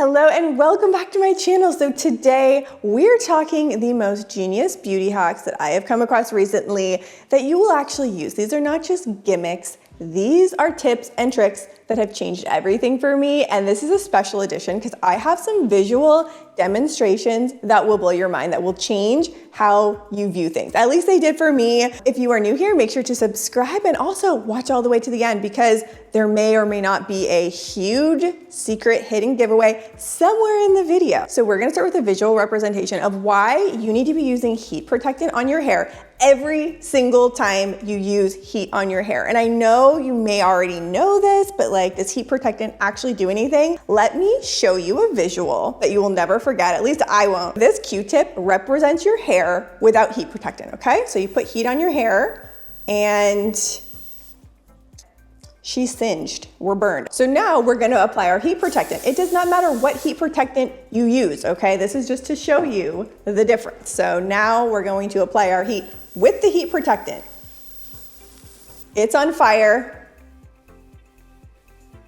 Hello and welcome back to my channel. So today we're talking the most genius beauty hacks that I have come across recently that you will actually use. These are not just gimmicks. These are tips and tricks that have changed everything for me. And this is a special edition because I have some visual demonstrations that will blow your mind, that will change how you view things. At least they did for me. If you are new here, make sure to subscribe and also watch all the way to the end because there may or may not be a huge secret hidden giveaway somewhere in the video. So we're gonna start with a visual representation of why you need to be using heat protectant on your hair every single time you use heat on your hair. And I know you may already know this, but like, does heat protectant actually do anything? Let me show you a visual that you will never forget, at least I won't. This Q-tip represents your hair without heat protectant, okay? So you put heat on your hair and she's singed, we're burned. So now we're gonna apply our heat protectant. It does not matter what heat protectant you use, okay? This is just to show you the difference. So now we're going to apply our heat with the heat protectant. It's on fire.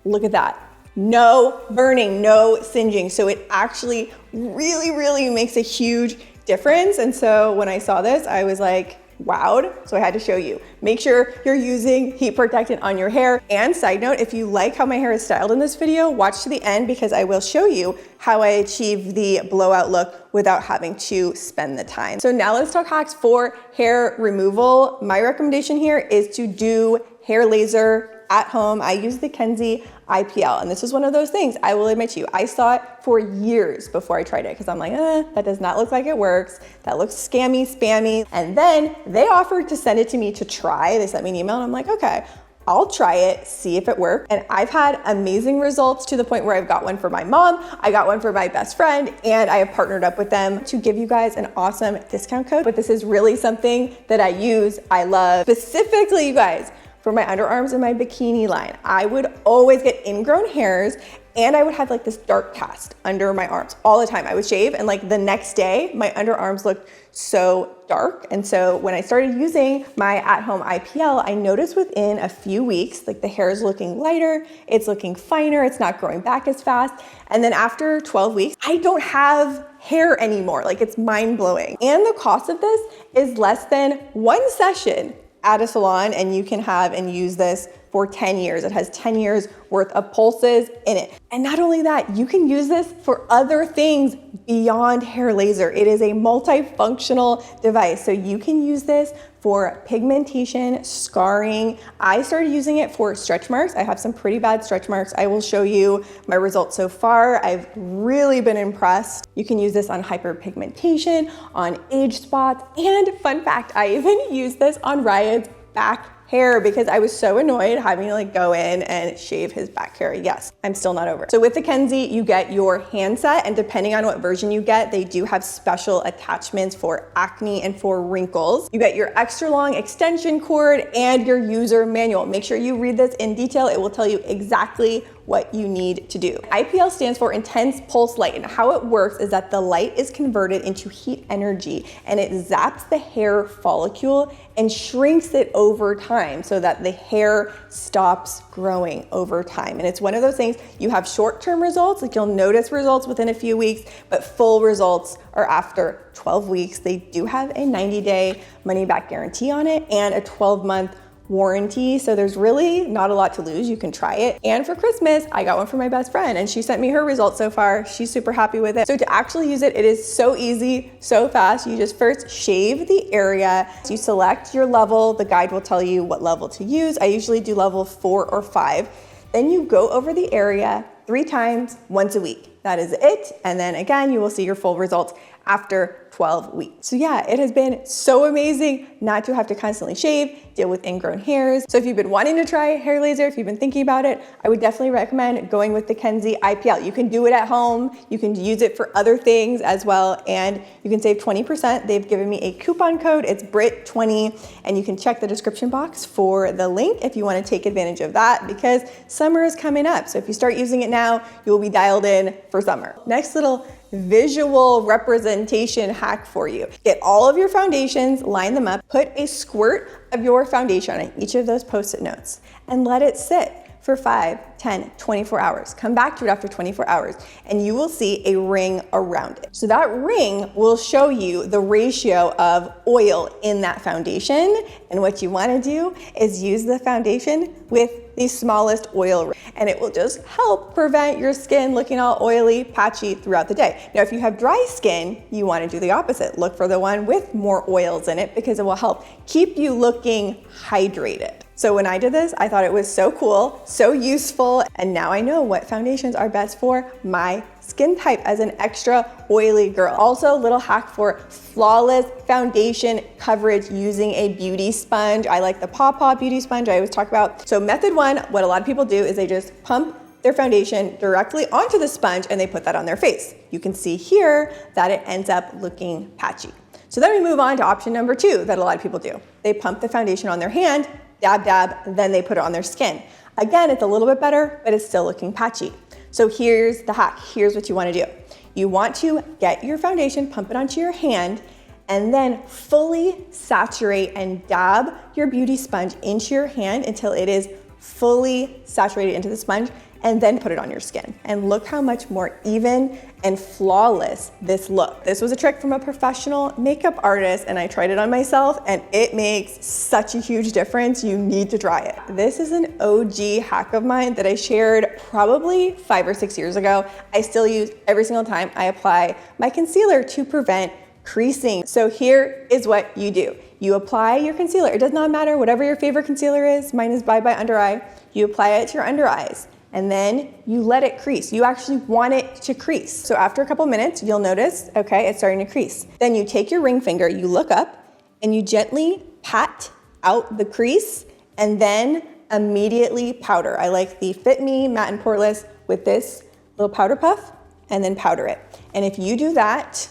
Look at that. No burning, no singeing. So it actually really makes a huge difference. And so when I saw this, I was like, wowed. So I had to show you. Make sure you're using heat protectant on your hair. And side note, if you like how my hair is styled in this video, watch to the end because I will show you how I achieve the blowout look without having to spend the time. So now let's talk hacks for hair removal. My recommendation here is to do hair laser at home. I use the Kenzie IPL, and this is one of those things, I will admit to you, I saw it for years before I tried it because I'm like, that does not look like it works. That looks scammy, spammy. And then they offered to send it to me to try. They sent me an email and I'm like, okay, I'll try it, see if it works. And I've had amazing results to the point where I've got one for my mom, I got one for my best friend, and I have partnered up with them to give you guys an awesome discount code. But this is really something that I use, I love. Specifically, you guys, for my underarms and my bikini line, I would always get ingrown hairs and I would have like this dark cast under my arms all the time. I would shave and like the next day, my underarms looked so dark. And so when I started using my at-home IPL, I noticed within a few weeks, like the hair is looking lighter, it's looking finer, it's not growing back as fast. And then after 12 weeks, I don't have hair anymore. Like, it's mind blowing. And the cost of this is less than one session at a salon, and you can have and use this for 10 years. It has 10 years worth of pulses in it. And not only that, you can use this for other things beyond hair laser. It is a multifunctional device. So you can use this for pigmentation, scarring. I started using it for stretch marks. I have some pretty bad stretch marks. I will show you my results so far. I've really been impressed. You can use this on hyperpigmentation, on age spots, and fun fact, I even use this on Ryan's back hair because I was so annoyed having to like go in and shave his back hair. Yes, I'm still not over it. So with the Kenzie, you get your handset, and depending on what version you get, they do have special attachments for acne and for wrinkles. You get your extra long extension cord and your user manual. Make sure you read this in detail. It will tell you exactly what you need to do. IPL stands for intense pulse light, and how it works is that the light is converted into heat energy and it zaps the hair follicle and shrinks it over time so that the hair stops growing over time. And it's one of those things, you have short-term results, like you'll notice results within a few weeks, but full results are after 12 weeks. They do have a 90-day money-back guarantee on it and a 12-month warranty. So there's really not a lot to lose. You can try it. And for Christmas, I got one for my best friend and she sent me her results so far. She's super happy with it. So to actually use it, it is so easy, so fast. You just first shave the area. You select your level. The guide will tell you what level to use. I usually do level 4 or 5. Then you go over the area 3 times, once a week. That is it. And then again, you will see your full results after 12 weeks. So yeah, it has been so amazing not to have to constantly shave, deal with ingrown hairs. So if you've been wanting to try hair laser, if you've been thinking about it, I would definitely recommend going with the Kenzie IPL. You can do it at home, you can use it for other things as well, and you can save 20%. They've given me a coupon code, it's BRIT20, and you can check the description box for the link if you want to take advantage of that because summer is coming up. So if you start using it now, you will be dialed in for summer. Next little visual representation hack for you. Get all of your foundations, line them up, put a squirt of your foundation on each of those Post-it notes and let it sit for 5, 10, 24 hours. Come back to it after 24 hours and you will see a ring around it. So that ring will show you the ratio of oil in that foundation. And what you want to do is use the foundation with the smallest oil ring, and it will just help prevent your skin looking all oily, patchy throughout the day. Now, if you have dry skin, you want to do the opposite. Look for the one with more oils in it because it will help keep you looking hydrated. So when I did this, I thought it was so cool, so useful, and now I know what foundations are best for my skin type as an extra oily girl. Also, little hack for flawless foundation coverage using a beauty sponge. I like the Paw Paw beauty sponge I always talk about. So method one, what a lot of people do is they just pump their foundation directly onto the sponge and they put that on their face. You can see here that it ends up looking patchy. So then we move on to option number 2 that a lot of people do. They pump the foundation on their hand, dab, dab, then they put it on their skin. Again, it's a little bit better, but it's still looking patchy. So here's the hack. Here's what you want to do. You want to get your foundation, pump it onto your hand, and then fully saturate and dab your beauty sponge into your hand until it is fully saturated into the sponge, and then put it on your skin. And look how much more even and flawless this looks. This was a trick from a professional makeup artist, and I tried it on myself, and it makes such a huge difference. You need to try it. This is an OG hack of mine that I shared probably 5 or 6 years ago. I still use every single time I apply my concealer to prevent creasing. So here is what you do. You apply your concealer. It does not matter, whatever your favorite concealer is. Mine is Bye Bye Under Eye. You apply it to your under eyes, and then you let it crease. You actually want it to crease. So after a couple minutes, you'll notice, okay, it's starting to crease. Then you take your ring finger, you look up, and you gently pat out the crease, and then immediately powder. I like the Fit Me Matte and Poreless with this little powder puff, and then powder it. And if you do that,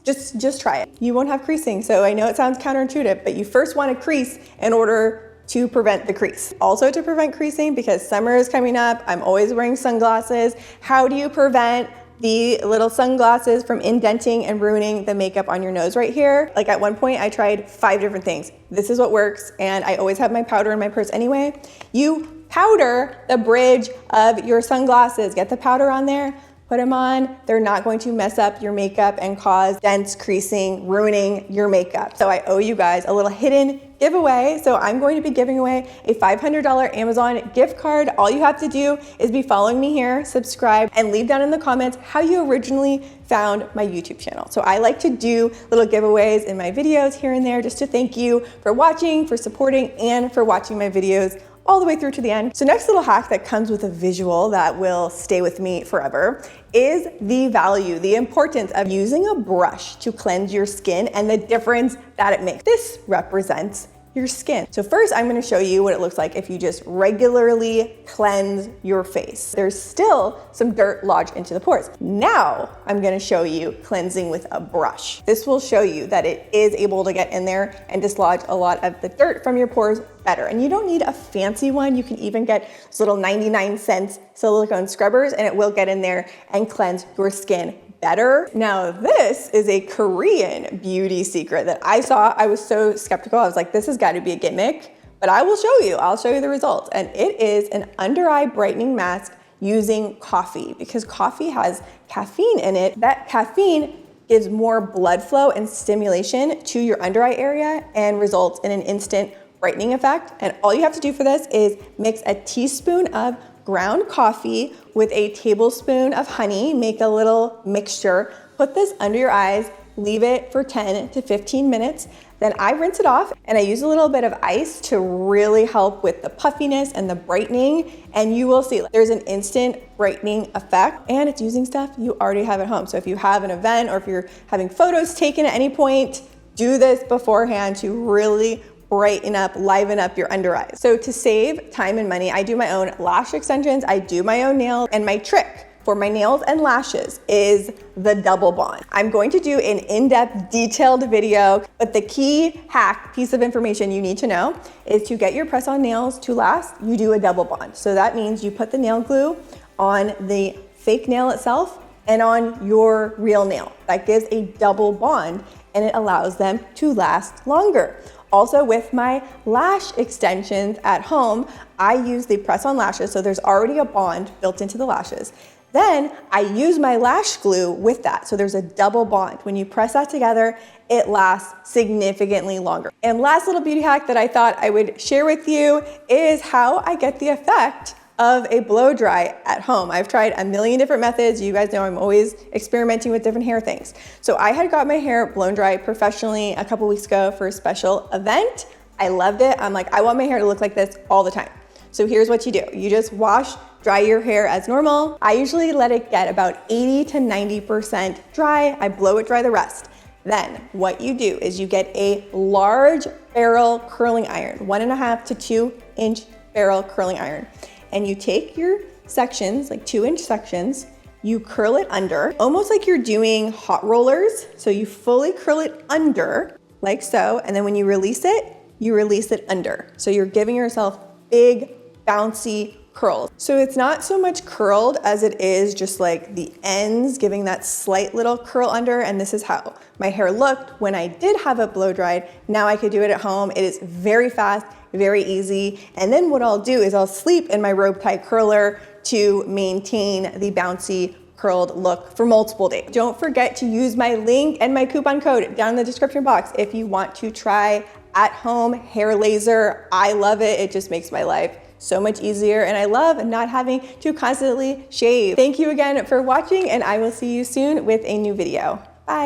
just try it. You won't have creasing. So I know it sounds counterintuitive, but you first want to crease in order to prevent the crease. Also to prevent creasing, because summer is coming up, I'm always wearing sunglasses. How do you prevent the little sunglasses from indenting and ruining the makeup on your nose right here? Like at one point I tried 5 different things. This is what works, and I always have my powder in my purse anyway. You powder the bridge of your sunglasses. Get the powder on there, put them on. They're not going to mess up your makeup and cause dents, creasing, ruining your makeup. So I owe you guys a little hidden giveaway. So I'm going to be giving away a $500 Amazon gift card. All you have to do is be following me here, subscribe, and leave down in the comments how you originally found my YouTube channel. So I like to do little giveaways in my videos here and there just to thank you for watching, for supporting, and for watching my videos all the way through to the end. So next little hack that comes with a visual that will stay with me forever is the value, the importance of using a brush to cleanse your skin and the difference that it makes. This represents your skin. So first I'm going to show you what it looks like if you just regularly cleanse your face. There's still some dirt lodged into the pores. Now I'm going to show you cleansing with a brush. This will show you that it is able to get in there and dislodge a lot of the dirt from your pores better. And you don't need a fancy one. You can even get those little 99-cent silicone scrubbers, and it will get in there and cleanse your skin better. Now this is a Korean beauty secret that I saw. I was so skeptical. I was like, this has got to be a gimmick, but I will show you. I'll show you the results. And it is an under eye brightening mask using coffee, because coffee has caffeine in it. That caffeine gives more blood flow and stimulation to your under eye area and results in an instant brightening effect. And all you have to do for this is mix a teaspoon of ground coffee with a tablespoon of honey, make a little mixture, put this under your eyes, leave it for 10 to 15 minutes. Then I rinse it off and I use a little bit of ice to really help with the puffiness and the brightening. And you will see there's an instant brightening effect, and it's using stuff you already have at home. So if you have an event or if you're having photos taken at any point, do this beforehand to really brighten up, liven up your under eyes. So to save time and money, I do my own lash extensions, I do my own nails, and my trick for my nails and lashes is the double bond. I'm going to do an in-depth, detailed video, but the key hack piece of information you need to know is to get your press-on nails to last, you do a double bond. So that means you put the nail glue on the fake nail itself and on your real nail. That gives a double bond. and it allows them to last longer. Also, with my lash extensions at home, I use the press-on lashes, so there's already a bond built into the lashes. Then I use my lash glue with that, so there's a double bond. When you press that together, it lasts significantly longer. And last little beauty hack that I thought I would share with you is how I get the effect of a blow dry at home. I've tried a million different methods. You guys know I'm always experimenting with different hair things. So I had got my hair blown dry professionally a couple weeks ago for a special event. I loved it. I'm like, I want my hair to look like this all the time. So here's what you do. You just wash, dry your hair as normal. I usually let it get about 80 to 90% dry. I blow it dry the rest. Then what you do is you get a large barrel curling iron, 1.5 to 2 inch barrel curling iron. And you take your sections, like 2-inch sections, you curl it under, almost like you're doing hot rollers. So you fully curl it under, like so, and then when you release it under. So you're giving yourself big, bouncy curls. So it's not so much curled as it is just like the ends giving that slight little curl under, and this is how my hair looked when I did have it blow dried. Now I could do it at home. It is very fast, very easy. And then what I'll do is I'll sleep in my rope tie curler to maintain the bouncy curled look for multiple days. Don't forget to use my link and my coupon code down in the description box if you want to try at home hair laser. I love it. It just makes my life so much easier, and I love not having to constantly shave. Thank you again for watching, and I will see you soon with a new video. Bye.